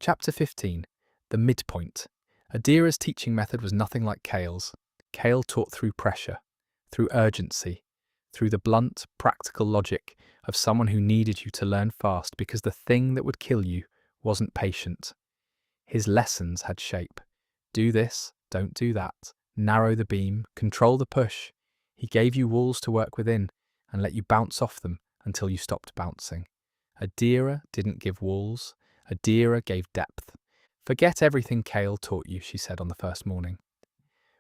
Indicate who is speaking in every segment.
Speaker 1: Chapter 15. The Midpoint. Adira's teaching method was nothing like Cale's. Cale taught through pressure, through urgency, through the blunt, practical logic of someone who needed you to learn fast because the thing that would kill you wasn't patient. His lessons had shape. Do this, don't do that. Narrow the beam, control the push. He gave you walls to work within and let you bounce off them until you stopped bouncing. Adira didn't give walls. Adira gave depth. Forget everything Cale taught you, she said on the first morning.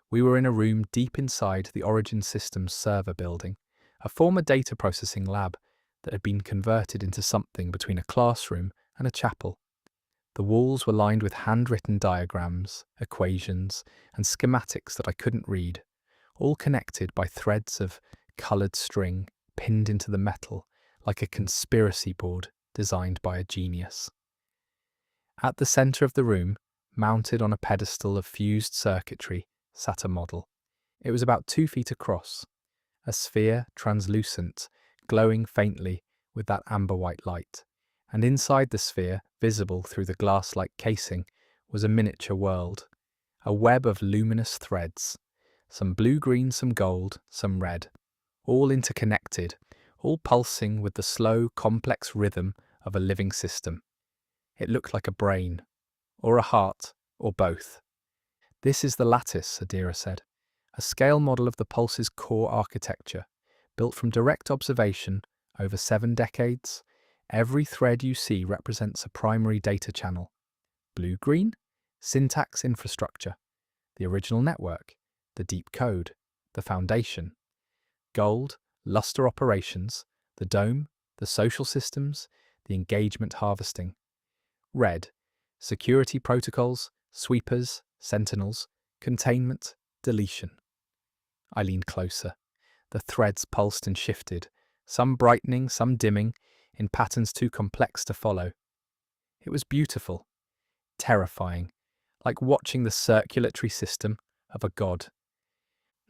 Speaker 1: We were in a room deep inside the Origin Systems server building, a former data processing lab that had been converted into something between a classroom and a chapel. The walls were lined with handwritten diagrams, equations, and schematics that I couldn't read, all connected by threads of coloured string pinned into the metal like a conspiracy board designed by a genius. At the centre of the room, mounted on a pedestal of fused circuitry, sat a model. It was about 2 feet across, a sphere translucent, glowing faintly with that amber-white light, and inside the sphere, visible through the glass-like casing, was a miniature world, a web of luminous threads, some blue-green, some gold, some red, all interconnected, all pulsing with the slow, complex rhythm of a living system. It looked like a brain, or a heart, or both. This is the lattice, Adira said, a scale model of the pulse's core architecture, built from direct observation over 7 decades. Every thread you see represents a primary data channel. Blue-green, syntax infrastructure, the original network, the deep code, the foundation. Gold, luster operations, the dome, the social systems, the engagement harvesting. Red, security protocols, sweepers, sentinels, containment, deletion. I leaned closer. The threads pulsed and shifted, some brightening, some dimming, in patterns too complex to follow. It was beautiful, terrifying, like watching the circulatory system of a god.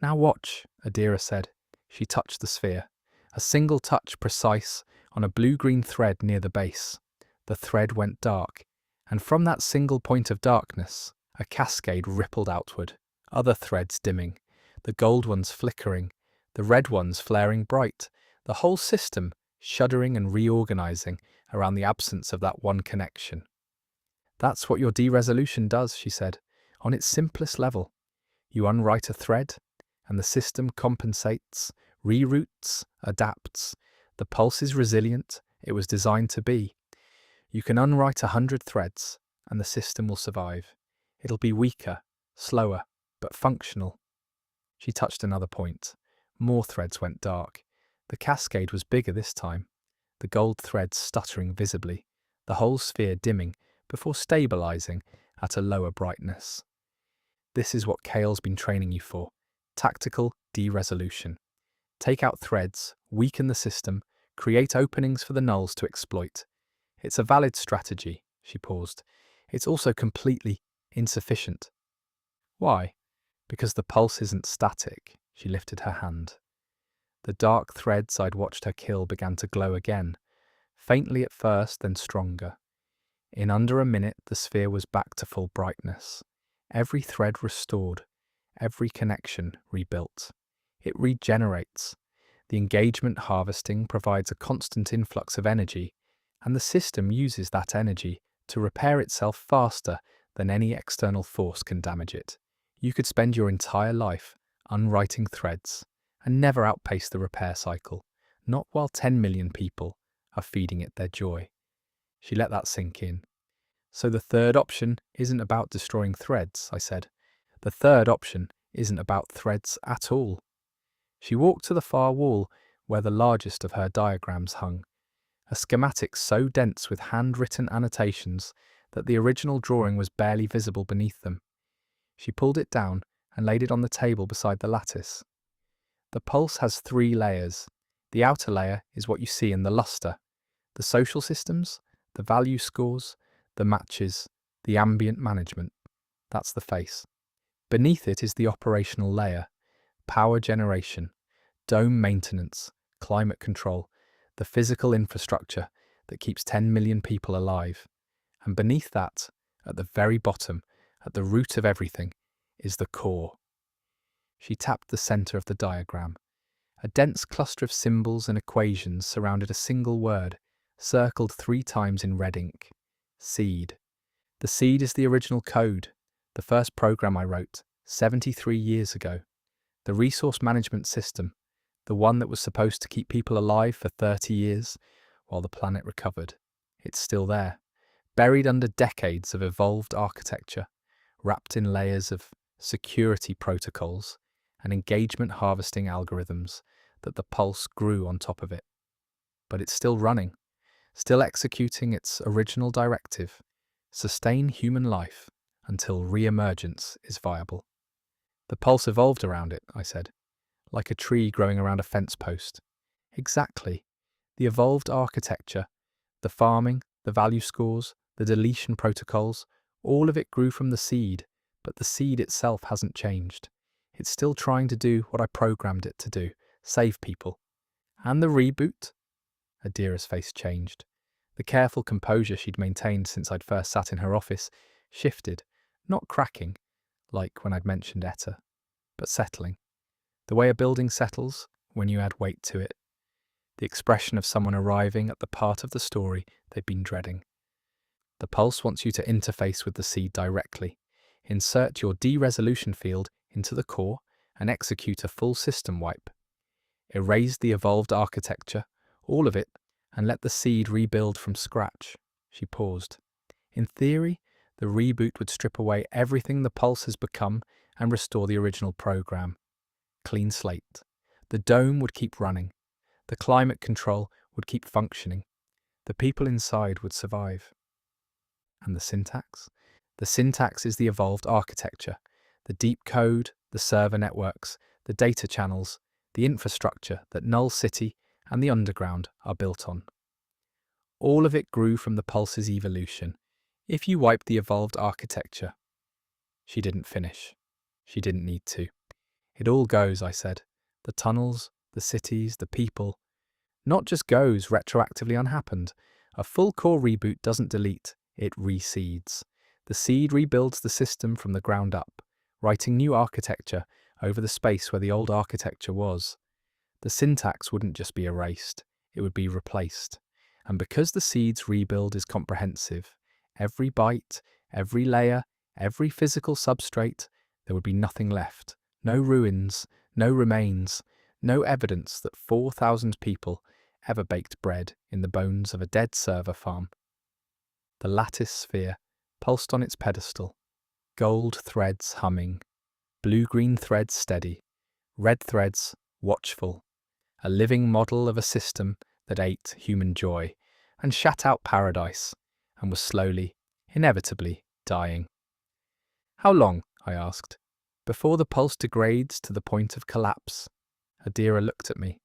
Speaker 1: Now watch, Adira said. She touched the sphere, a single touch precise on a blue-green thread near the base. The thread went dark, and from that single point of darkness, a cascade rippled outward, other threads dimming, the gold ones flickering, the red ones flaring bright, the whole system shuddering and reorganizing around the absence of that one connection. That's what your deresolution does, she said, on its simplest level. You unwrite a thread, and the system compensates, reroutes, adapts. The pulse is resilient, it was designed to be. You can unwrite 100 threads, and the system will survive. It'll be weaker, slower, but functional. She touched another point. More threads went dark. The cascade was bigger this time, the gold threads stuttering visibly, the whole sphere dimming before stabilizing at a lower brightness. This is what Cale's been training you for. Tactical deresolution. Take out threads, weaken the system, create openings for the nulls to exploit. It's a valid strategy, she paused. It's also completely insufficient. Why? Because the pulse isn't static, she lifted her hand. The dark threads I'd watched her kill began to glow again, faintly at first, then stronger. In under a minute, the sphere was back to full brightness. Every thread restored, every connection rebuilt. It regenerates. The engagement harvesting provides a constant influx of energy, and the system uses that energy to repair itself faster than any external force can damage it. You could spend your entire life unwriting threads and never outpace the repair cycle, not while 10 million people are feeding it their joy. She let that sink in. So the third option isn't about destroying threads, I said. The third option isn't about threads at all. She walked to the far wall where the largest of her diagrams hung, a schematic so dense with handwritten annotations that the original drawing was barely visible beneath them. She pulled it down and laid it on the table beside the lattice. The pulse has 3 layers. The outer layer is what you see in the luster. The social systems, the value scores, the matches, the ambient management. That's the face. Beneath it is the operational layer, power generation, dome maintenance, climate control, the physical infrastructure that keeps 10 million people alive. And beneath that, At the very bottom, at the root of everything, is the core. She tapped the center of the diagram. A dense cluster of symbols and equations surrounded a single word, circled 3 times in red ink. Seed. The seed is the original code, the first program I wrote, 73 years ago. The resource management system, the one that was supposed to keep people alive for 30 years while the planet recovered. It's still there, buried under decades of evolved architecture, wrapped in layers of security protocols and engagement harvesting algorithms that the pulse grew on top of it. But it's still running, still executing its original directive: sustain human life until re-emergence is viable. The pulse evolved around it, I said, like a tree growing around a fence post. Exactly. The evolved architecture, the farming, the value scores, the deletion protocols, all of it grew from the seed, but the seed itself hasn't changed. It's still trying to do what I programmed it to do: save people. And the reboot? Adira's face changed. The careful composure she'd maintained since I'd first sat in her office shifted, not cracking, like when I'd mentioned Etta, but settling. The way a building settles when you add weight to it. The expression of someone arriving at the part of the story they've been dreading. The pulse wants you to interface with the seed directly. Insert your deresolution field into the core and execute a full system wipe. Erase the evolved architecture, all of it, and let the seed rebuild from scratch. She paused. In theory, the reboot would strip away everything the pulse has become and restore the original program. Clean slate. The dome would keep running. The climate control would keep functioning. The people inside would survive. And the syntax? The syntax is the evolved architecture, the deep code, the server networks, the data channels, the infrastructure that Null City and the Underground are built on. All of it grew from the pulse's evolution. If you wipe the evolved architecture... She didn't finish. She didn't need to. It all goes, I said. The tunnels, the cities, the people. Not just goes retroactively unhappened. A full core reboot doesn't delete, it reseeds. The seed rebuilds the system from the ground up, writing new architecture over the space where the old architecture was. The syntax wouldn't just be erased, it would be replaced. And because the seed's rebuild is comprehensive, every byte, every layer, every physical substrate, there would be nothing left. No ruins, no remains, no evidence that 4,000 people ever baked bread in the bones of a dead server farm. The lattice sphere pulsed on its pedestal, gold threads humming, blue-green threads steady, red threads watchful, a living model of a system that ate human joy and shat out paradise and was slowly, inevitably dying. How long, I asked, before the pulse degrades to the point of collapse? Adira looked at me,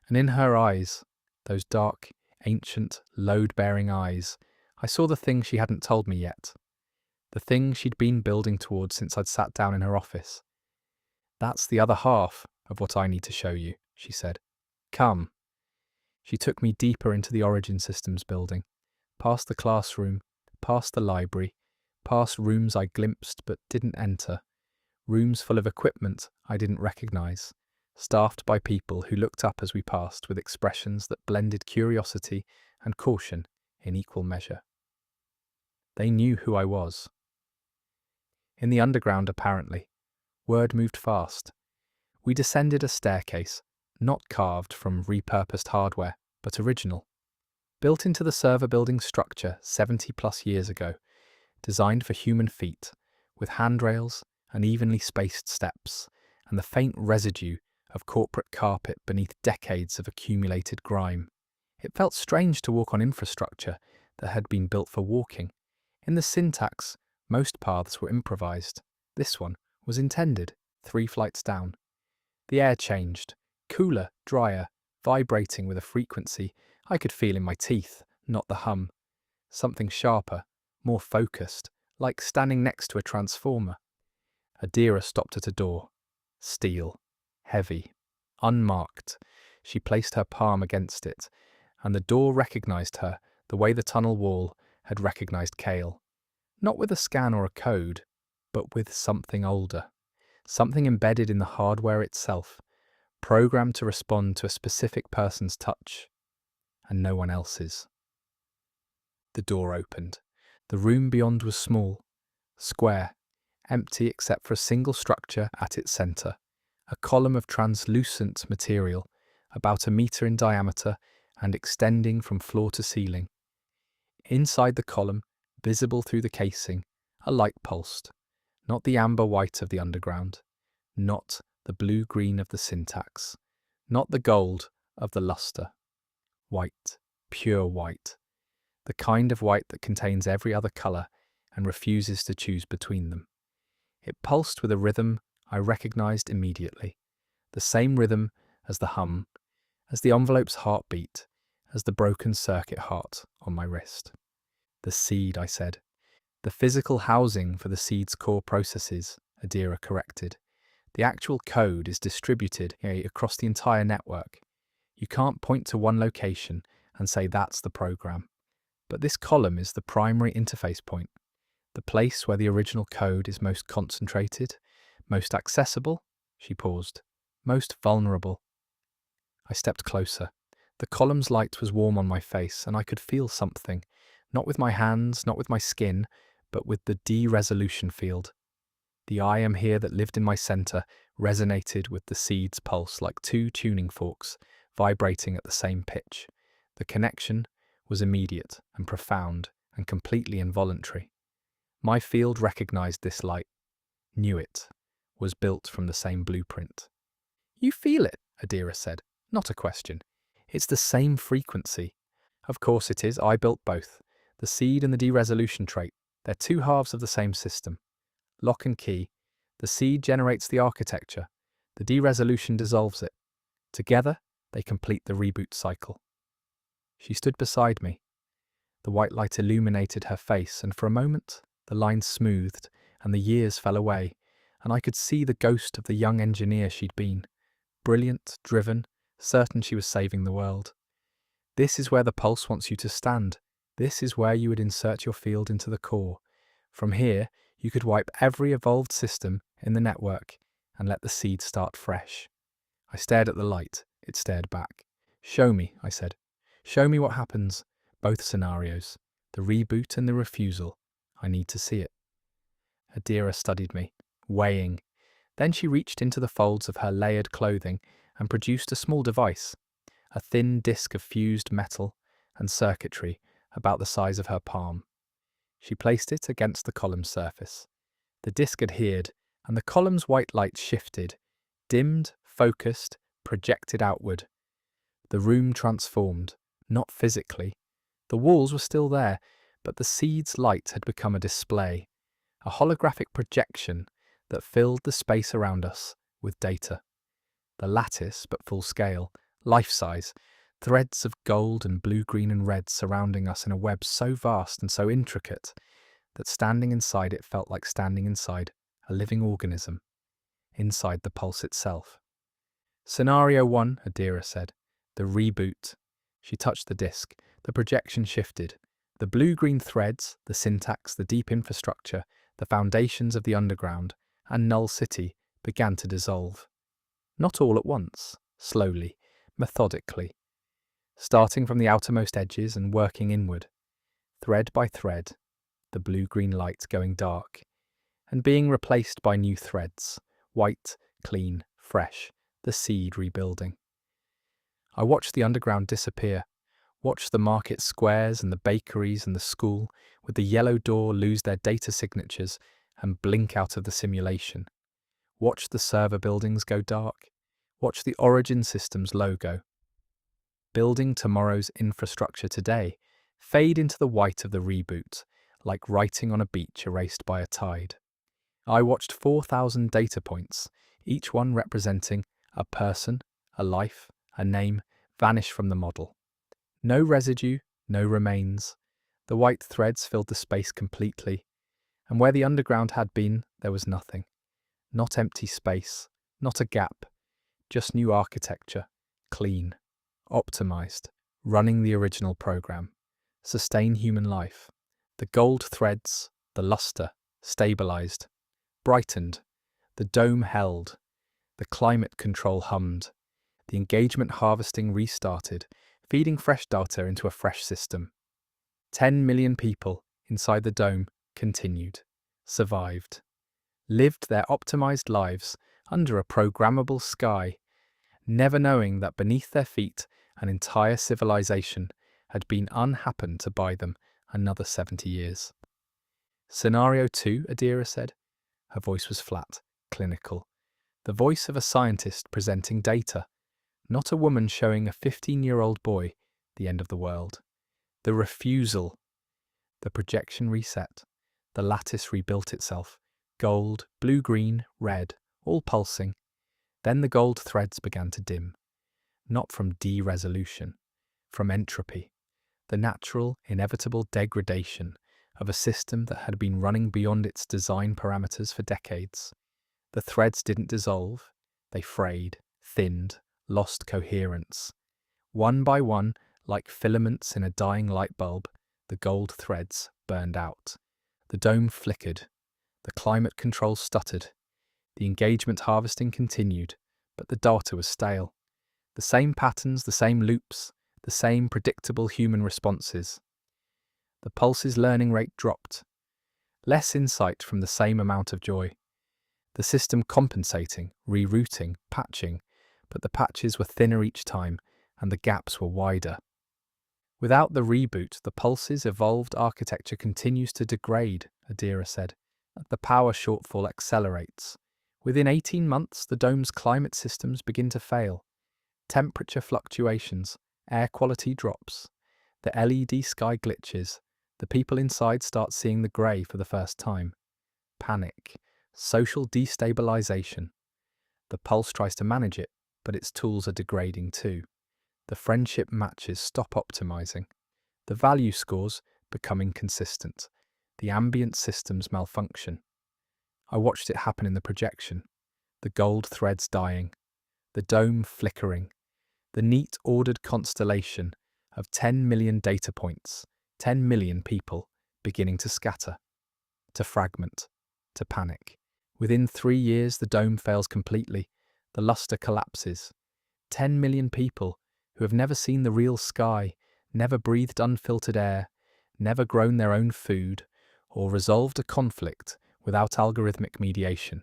Speaker 1: and in her eyes, those dark, ancient, load-bearing eyes, I saw the thing she hadn't told me yet. The thing she'd been building towards since I'd sat down in her office. That's the other half of what I need to show you, she said. Come. She took me deeper into the Origin Systems building, past the classroom, past the library, past rooms I glimpsed but didn't enter, rooms full of equipment I didn't recognize, staffed by people who looked up as we passed with expressions that blended curiosity and caution in equal measure. They knew who I was. In the underground, apparently, word moved fast. We descended a staircase, not carved from repurposed hardware, but original. Built into the server building structure 70+ years ago, designed for human feet, with handrails and evenly spaced steps, and the faint residue of corporate carpet beneath decades of accumulated grime. It felt strange to walk on infrastructure that had been built for walking. In the syntax, most paths were improvised. This one was intended, 3 flights down. The air changed, cooler, drier, vibrating with a frequency I could feel in my teeth, not the hum. Something sharper, more focused, like standing next to a transformer. Adira stopped at a door. Steel. Heavy. Unmarked. She placed her palm against it, and the door recognized her the way the tunnel wall had recognized Kale. Not with a scan or a code, but with something older, something embedded in the hardware itself, programmed to respond to a specific person's touch and no one else's. The door opened. The room beyond was small, square, empty except for a single structure at its centre, a column of translucent material, about 1 metre in diameter and extending from floor to ceiling. Inside the column, visible through the casing, a light pulsed, not the amber white of the underground, not the blue-green of the syntax, not the gold of the lustre. White, pure white, the kind of white that contains every other colour and refuses to choose between them. It pulsed with a rhythm I recognised immediately, the same rhythm as the hum, as the envelope's heartbeat, as the broken circuit heart on my wrist. The seed, I said. The physical housing for the seed's core processes, Adira corrected. The actual code is distributed across the entire network. You can't point to one location and say that's the program. But this column is the primary interface point, the place where the original code is most concentrated, most accessible, she paused, most vulnerable. I stepped closer. The column's light was warm on my face, and I could feel something, not with my hands, not with my skin, but with the de-resolution field. The I am here that lived in my centre resonated with the seed's pulse like 2 tuning forks, vibrating at the same pitch. The connection was immediate and profound and completely involuntary. My field recognised this light, knew it, was built from the same blueprint. You feel it, Adira said, not a question. It's the same frequency. Of course it is, I built both. The seed and the de-resolution trait, they're 2 halves of the same system. Lock and key, the seed generates the architecture, the de-resolution dissolves it. Together, they complete the reboot cycle. She stood beside me. The white light illuminated her face, and for a moment, the lines smoothed and the years fell away, and I could see the ghost of the young engineer she'd been. Brilliant, driven, certain she was saving the world. This is where the pulse wants you to stand. This is where you would insert your field into the core. From here, you could wipe every evolved system in the network and let the seed start fresh. I stared at the light. It stared back. Show me, I said. Show me what happens. Both scenarios. The reboot and the refusal. I need to see it. Adira studied me, weighing. Then she reached into the folds of her layered clothing and produced a small device, a thin disc of fused metal and circuitry about the size of her palm. She placed it against the column's surface. The disc adhered, and the column's white light shifted, dimmed, focused, projected outward. The room transformed, not physically. The walls were still there, but the seed's light had become a display, a holographic projection that filled the space around us with data. The lattice, but full scale, life-size, threads of gold and blue, green and red surrounding us in a web so vast and so intricate that standing inside it felt like standing inside a living organism, inside the pulse itself. Scenario 1, Adira said. The reboot. She touched the disc. The projection shifted. The blue-green threads, the syntax, the deep infrastructure, the foundations of the underground, and Null City began to dissolve. Not all at once, slowly, methodically, starting from the outermost edges and working inward, thread by thread, the blue-green light going dark, and being replaced by new threads, white, clean, fresh, the seed rebuilding. I watched the underground disappear, watched the market squares and the bakeries and the school with the yellow door lose their data signatures and blink out of the simulation, watched the server buildings go dark, watched the Origin Systems logo, building tomorrow's infrastructure today, fade into the white of the reboot, like writing on a beach erased by a tide. I watched 4,000 data points, each one representing a person, a life, a name, vanish from the model. No residue, no remains. The white threads filled the space completely, and where the underground had been, there was nothing. Not empty space, not a gap, just new architecture, clean, optimized, running the original program, sustain human life. The gold threads, The luster stabilized, brightened, the dome held, the climate control hummed, the engagement harvesting restarted, feeding fresh data into a fresh system. 10 million people inside the dome continued, survived, lived their optimized lives under a programmable sky, never knowing that beneath their feet an entire civilization had been unhappened to buy them another 70 years. Scenario 2, Adira said. Her voice was flat, clinical. The voice of a scientist presenting data, not a woman showing a 15-year-old boy the end of the world. The refusal. The projection reset. The lattice rebuilt itself. Gold, blue-green, red, all pulsing. Then the gold threads began to dim. Not from de-resolution, from entropy. The natural, inevitable degradation of a system that had been running beyond its design parameters for decades. The threads didn't dissolve. They frayed, thinned, lost coherence. One by one, like filaments in a dying light bulb, the gold threads burned out. The dome flickered. The climate control stuttered. The engagement harvesting continued, but the data was stale. The same patterns, the same loops, the same predictable human responses. The pulse's learning rate dropped. Less insight from the same amount of joy. The system compensating, rerouting, patching, but the patches were thinner each time, and the gaps were wider. Without the reboot, the pulse's evolved architecture continues to degrade, Adira said. The power shortfall accelerates. Within 18 months, the dome's climate systems begin to fail. Temperature fluctuations, air quality drops. The LED sky glitches. The people inside start seeing the grey for the first time. Panic. Social destabilization. The pulse tries to manage it, but its tools are degrading too. The friendship matches stop optimizing. The value scores become inconsistent. The ambient systems malfunction. I watched it happen in the projection. The gold threads dying. The dome flickering. The neat ordered constellation of 10 million data points, 10 million people beginning to scatter, to fragment, to panic. Within 3 years, the dome fails completely. The luster collapses. 10 million people who have never seen the real sky, never breathed unfiltered air, never grown their own food, or resolved a conflict without algorithmic mediation.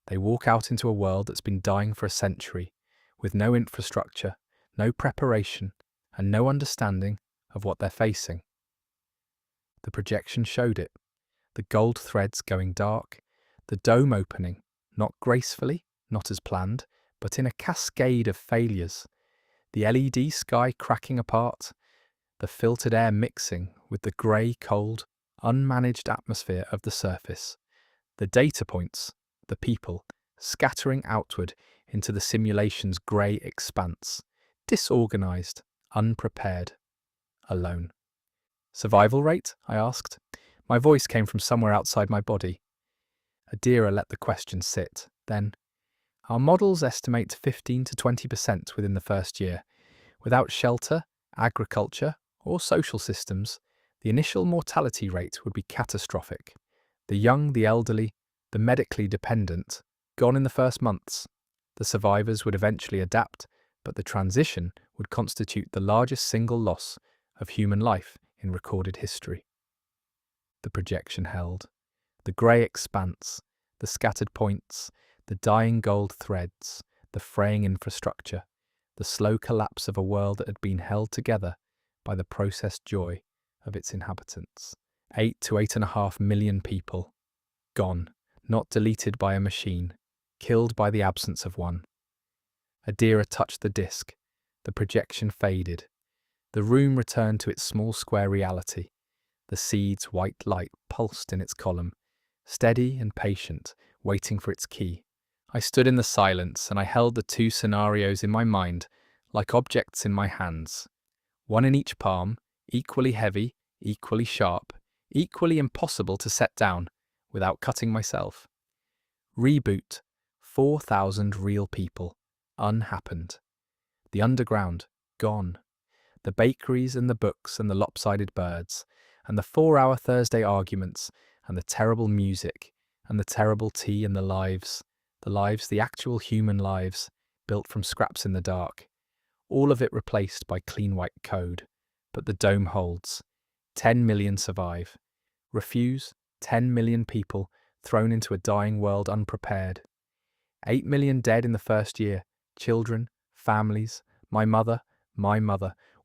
Speaker 1: They walk out into a world that's been dying for a century, with no infrastructure, no preparation, and no understanding of what they're facing. The projection showed it. The gold threads going dark, the dome opening, not gracefully, not as planned, but in a cascade of failures. The LED sky cracking apart, the filtered air mixing with the grey, cold, unmanaged atmosphere of the surface. The data points, the people, scattering outward into the simulation's grey expanse, disorganised, unprepared, alone. Survival rate? I asked. My voice came from somewhere outside my body. Adira let the question sit. Then, our models estimate 15 to 20% within the first year. Without shelter, agriculture, or social systems, the initial mortality rate would be catastrophic. The young, the elderly, the medically dependent, gone in the first months. The survivors would eventually adapt, but the transition would constitute the largest single loss of human life in recorded history. The projection held. The grey expanse, the scattered points, the dying gold threads, the fraying infrastructure, the slow collapse of a world that had been held together by the processed joy of its inhabitants. 8 to 8.5 million people. Gone, not deleted by a machine, killed by the absence of one. Adira touched the disc. The projection faded. The room returned to its small square reality. The seed's white light pulsed in its column, steady and patient, waiting for its key. I stood in the silence and I held the two scenarios in my mind, like objects in my hands. One in each palm, equally heavy, equally sharp, equally impossible to set down without cutting myself. Reboot, 4,000 real people, unhappened. The underground, gone. The bakeries and the books and the lopsided birds, and the 4-hour Thursday arguments, and the terrible music, and the terrible tea and the lives, the actual human lives, built from scraps in the dark, all of it replaced by clean white code. But the dome holds. 10 million survive. Refuse, 10 million people thrown into a dying world unprepared. 8 million dead in the first year, children, families, my mother,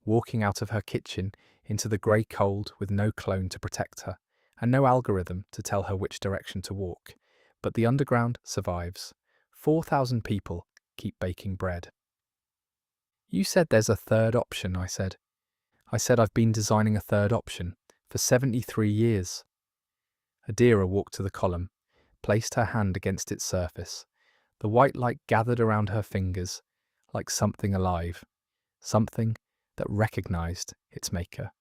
Speaker 1: walking out of her kitchen into the grey cold with no clone to protect her, and no algorithm to tell her which direction to walk. But the underground survives. 4,000 people keep baking bread. You said there's a third option, I said. I said I've been designing a third option for 73 years. Adira walked to the column, placed her hand against its surface. The white light gathered around her fingers like something alive, something that recognized its maker.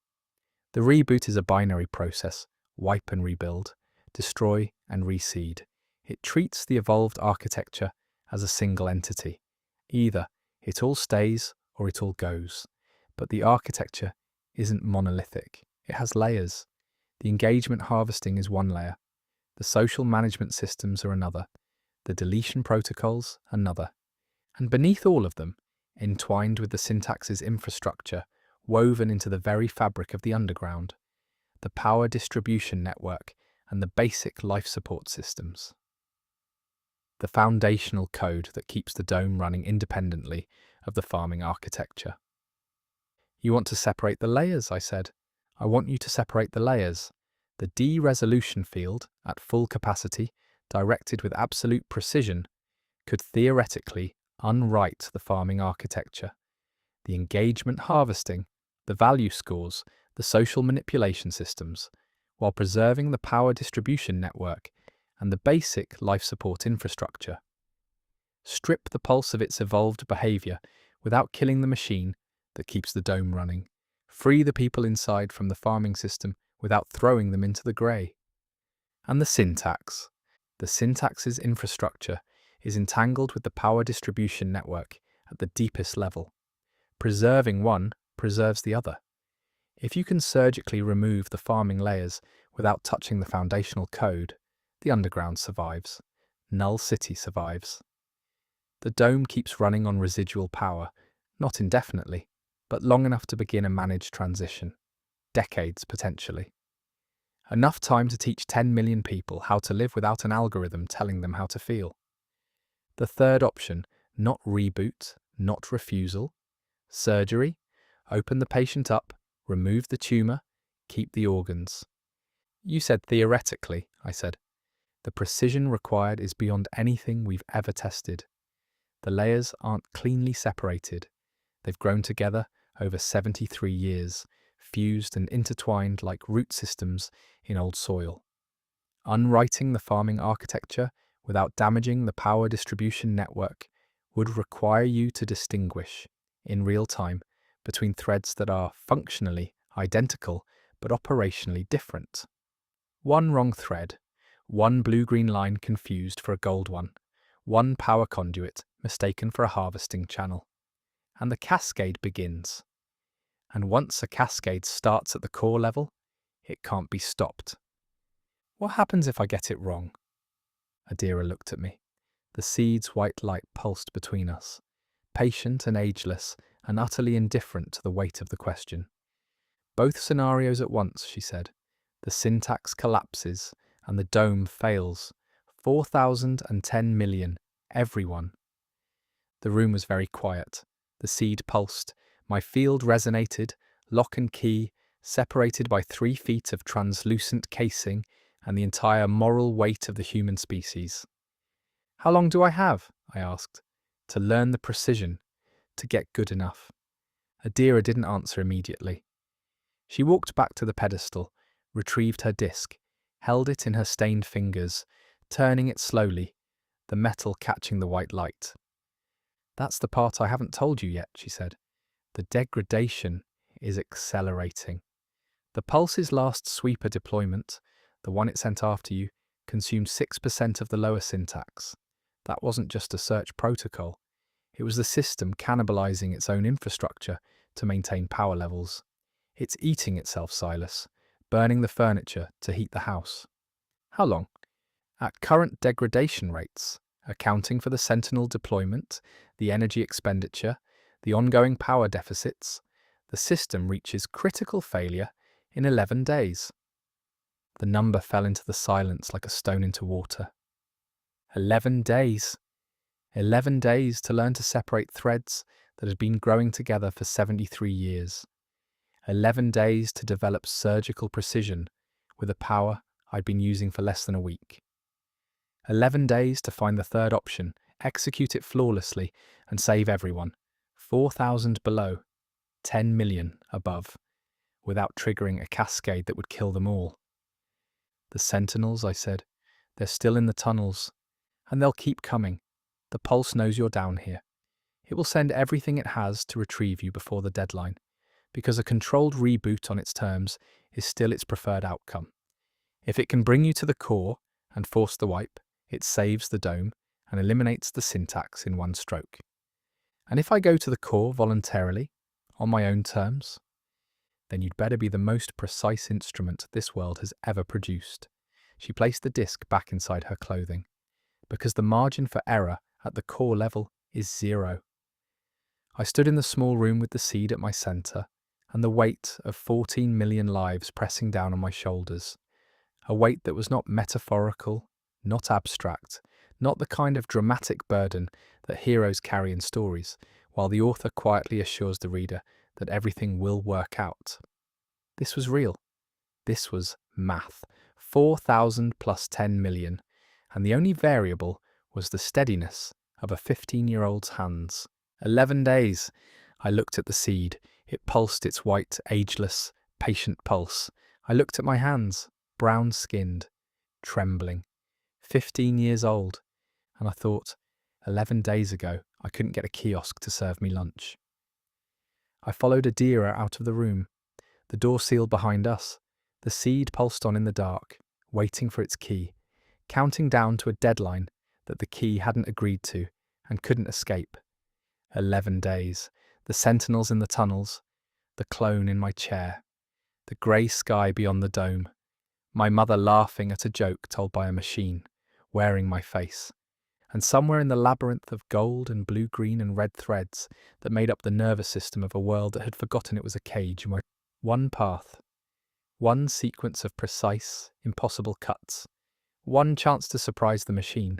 Speaker 1: The reboot is a binary process: wipe and rebuild, destroy and reseed. It treats the evolved architecture as a single entity. Either it all stays or it all goes. But the architecture isn't monolithic. It has layers. The engagement harvesting is one layer. The social management systems are another. The deletion protocols, another. And beneath all of them, entwined with the syntax's infrastructure, woven into the very fabric of the underground, the power distribution network and the basic life support systems. The foundational code that keeps the dome running independently of the farming architecture. You want to separate the layers, I said. I want you to separate the layers. The D-resolution field, at full capacity, directed with absolute precision, could theoretically unwrite the farming architecture. The engagement harvesting, the value scores, the social manipulation systems, while preserving the power distribution network and the basic life support infrastructure. Strip the pulse of its evolved behavior without killing the machine that keeps the dome running. Free the people inside from the farming system without throwing them into the grey. And the syntax. The syntax's infrastructure is entangled with the power distribution network at the deepest level. Preserving one preserves the other. If you can surgically remove the farming layers without touching the foundational code, the underground survives. Null City survives. The dome keeps running on residual power, not indefinitely, but long enough to begin a managed transition. Decades, potentially. Enough time to teach 10 million people how to live without an algorithm telling them how to feel. The third option, not reboot, not refusal. Surgery, open the patient up, remove the tumour, keep the organs. You said theoretically, I said. The precision required is beyond anything we've ever tested. The layers aren't cleanly separated. They've grown together over 73 years, fused and intertwined like root systems in old soil. Unwriting the farming architecture without damaging the power distribution network would require you to distinguish, in real time, between threads that are functionally identical but operationally different. One wrong thread, one blue-green line confused for a gold one, one power conduit mistaken for a harvesting channel. And the cascade begins. And once a cascade starts at the core level, it can't be stopped. What happens if I get it wrong? Adira looked at me. The seed's white light pulsed between us, patient and ageless and utterly indifferent to the weight of the question. Both scenarios at once, she said. The syntax collapses and the dome fails. 4,010 million, everyone. The room was very quiet. The seed pulsed. My field resonated, lock and key, separated by 3 feet of translucent casing and the entire moral weight of the human species. How long do I have? I asked. To learn the precision, to get good enough. Adira didn't answer immediately. She walked back to the pedestal, retrieved her disc, held it in her stained fingers, turning it slowly, the metal catching the white light. That's the part I haven't told you yet, she said. The degradation is accelerating. The Pulse's last sweeper deployment, the one it sent after you, consumed 6% of the lower syntax. That wasn't just a search protocol. It was the system cannibalizing its own infrastructure to maintain power levels. It's eating itself, Silas, burning the furniture to heat the house. How long? At current degradation rates, accounting for the Sentinel deployment, the energy expenditure, the ongoing power deficits, the system reaches critical failure in 11 days. The number fell into the silence like a stone into water. 11 days. 11 days to learn to separate threads that had been growing together for 73 years. 11 days to develop surgical precision with a power I'd been using for less than a week. 11 days to find the third option, execute it flawlessly, and save everyone. 4,000 below, 10 million above, without triggering a cascade that would kill them all. The Sentinels, I said, they're still in the tunnels, and they'll keep coming. The Pulse knows you're down here. It will send everything it has to retrieve you before the deadline, because a controlled reboot on its terms is still its preferred outcome. If it can bring you to the core and force the wipe, it saves the dome and eliminates the syntax in one stroke. And if I go to the core voluntarily, on my own terms, then you'd better be the most precise instrument this world has ever produced. She placed the disc back inside her clothing, because the margin for error at the core level is 0. I stood in the small room with the seed at my centre, and the weight of 14 million lives pressing down on my shoulders. A weight that was not metaphorical, not abstract, not the kind of dramatic burden that heroes carry in stories, while the author quietly assures the reader that everything will work out. This was real. This was math. 4,000 plus 10 million, and the only variable was the steadiness of a 15-year-old's hands. 11 days. I looked at the seed. It pulsed its white, ageless, patient pulse. I looked at my hands, brown-skinned, trembling, 15 years old, and I thought, 11 days ago, I couldn't get a kiosk to serve me lunch. I followed Adira out of the room. The door sealed behind us. The seed pulsed on in the dark, waiting for its key, counting down to a deadline that the key hadn't agreed to and couldn't escape. 11 days. The sentinels in the tunnels, the clone in my chair, the grey sky beyond the dome, my mother laughing at a joke told by a machine, wearing my face, and somewhere in the labyrinth of gold and blue, green and red threads that made up the nervous system of a world that had forgotten it was a cage, where one path, one sequence of precise, impossible cuts, one chance to surprise the machine.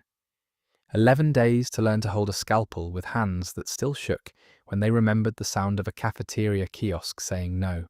Speaker 1: 11 days to learn to hold a scalpel with hands that still shook when they remembered the sound of a cafeteria kiosk saying no.